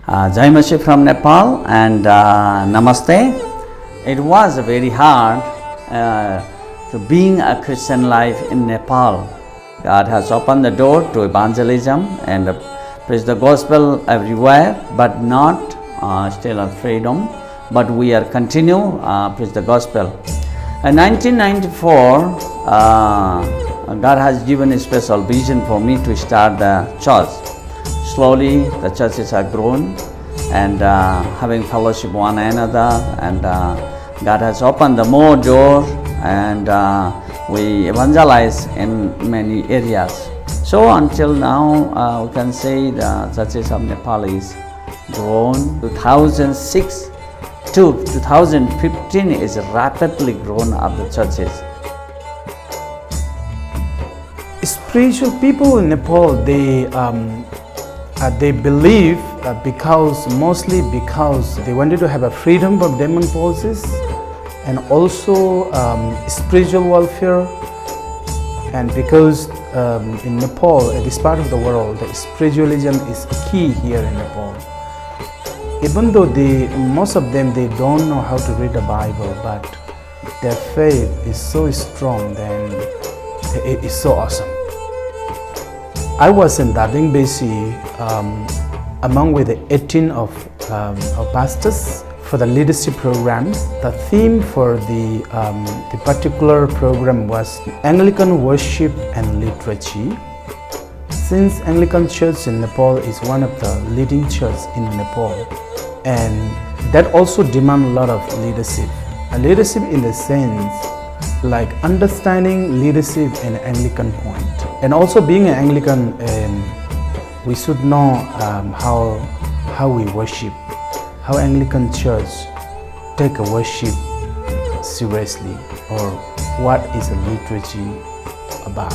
Jai Mashi from Nepal and Namaste. It was very hard to being a Christian life in Nepal. God has opened the door to evangelism and preach the gospel everywhere, but not still a freedom. But we are continue preach the gospel. In 1994, God has given a special vision for me to start the church. Slowly, the churches are grown and having fellowship one another, and God has opened the more door, and we evangelize in many areas. So until now, we can say the churches of Nepal is grown. 2006 to 2015 is rapidly grown of the churches. Spiritual people in Nepal, they believe mostly because they wanted to have a freedom from demon forces, and also spiritual welfare, and because in Nepal, in this part of the world, the spiritualism is key here in Nepal. Even though most of them, they don't know how to read the Bible, but their faith is so strong, then it is so awesome. I was in Dading Besi among with the 18 of pastors for the leadership program. The theme for the particular program was Anglican worship and liturgy. Since Anglican Church in Nepal is one of the leading churches in Nepal, and that also demands a lot of leadership. Leadership in the sense like understanding leadership in Anglican point. And also being an Anglican, we should know how we worship, how Anglican Church take a worship seriously, or what is a liturgy about.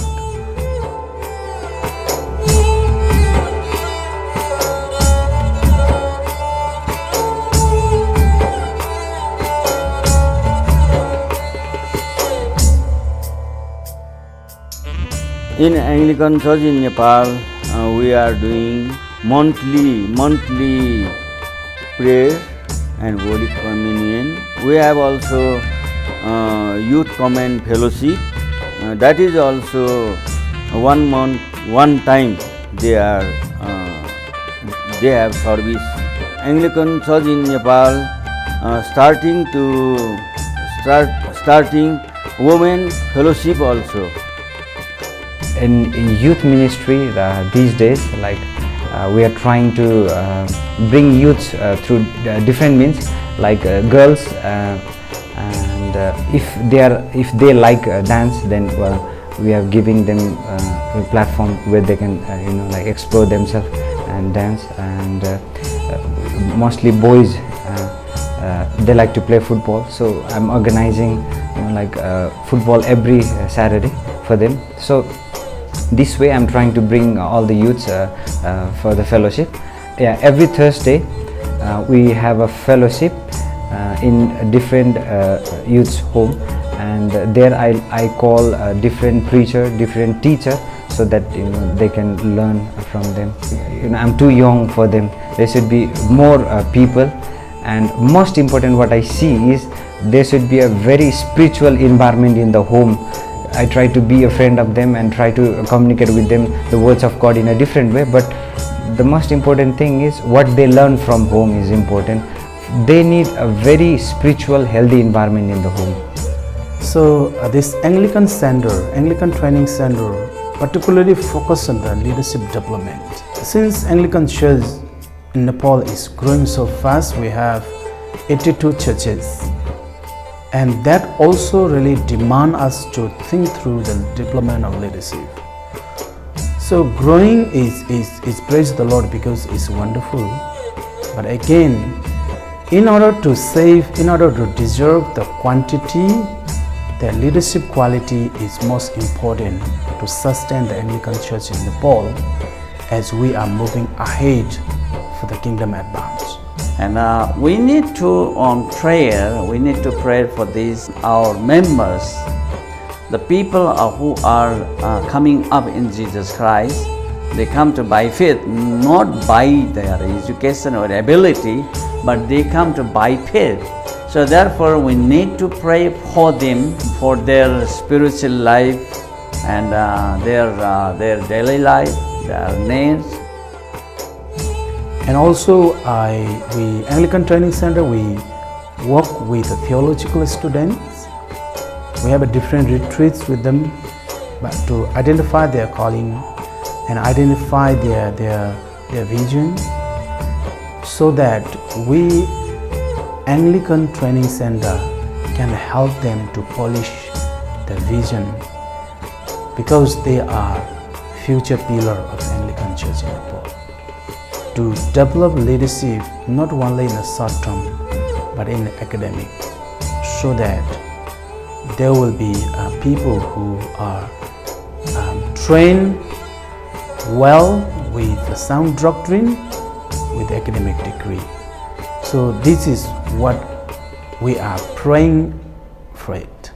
In Anglican Church in Nepal, we are doing monthly prayer and Holy Communion. We have also Youth Command Fellowship. That is also 1 month, one time they have service. Anglican Church in Nepal starting Women Fellowship also. In youth ministry these days, we are trying to bring youths through different means, like girls, and if they like dance, then we are giving them a platform where they can explore themselves and dance. And mostly boys, they like to play football, so I'm organizing football every Saturday for them. So this way I'm trying to bring all the youths for the fellowship. Every Thursday we have a fellowship in different youths home, and there I call different preacher, different teacher, so that they can learn from them. I'm too young for them. There should be more people, and most important what I see is there should be a very spiritual environment in the home. I try to be a friend of them and try to communicate with them the words of God in a different way, but the most important thing is what they learn from home is important. They need a very spiritual, healthy environment in the home. So this Anglican Training Center particularly focus on the leadership development. Since Anglican Church in Nepal is growing so fast, we have 82 churches. And that also really demand us to think through the development of leadership. So growing is praise the Lord, because it's wonderful. But again, in order to deserve the quantity, the leadership quality is most important to sustain the Anglican Church in Nepal as we are moving ahead for the kingdom advance. And we need to pray for these, our members, the people who are coming up in Jesus Christ. They come to by faith, not by their education or ability, but they come to by faith. So therefore we need to pray for them, for their spiritual life and their daily life, their needs. And also we Anglican Training Center, we work with the theological students. We have a different retreats with them, but to identify their calling and identify their vision, so that we Anglican Training Center can help them to polish the vision, because they are future pillar of Anglican Church in Nepal. To develop leadership not only in the short term but in academic, so that there will be people who are trained well with the sound doctrine, with academic degree. So this is what we are praying for it.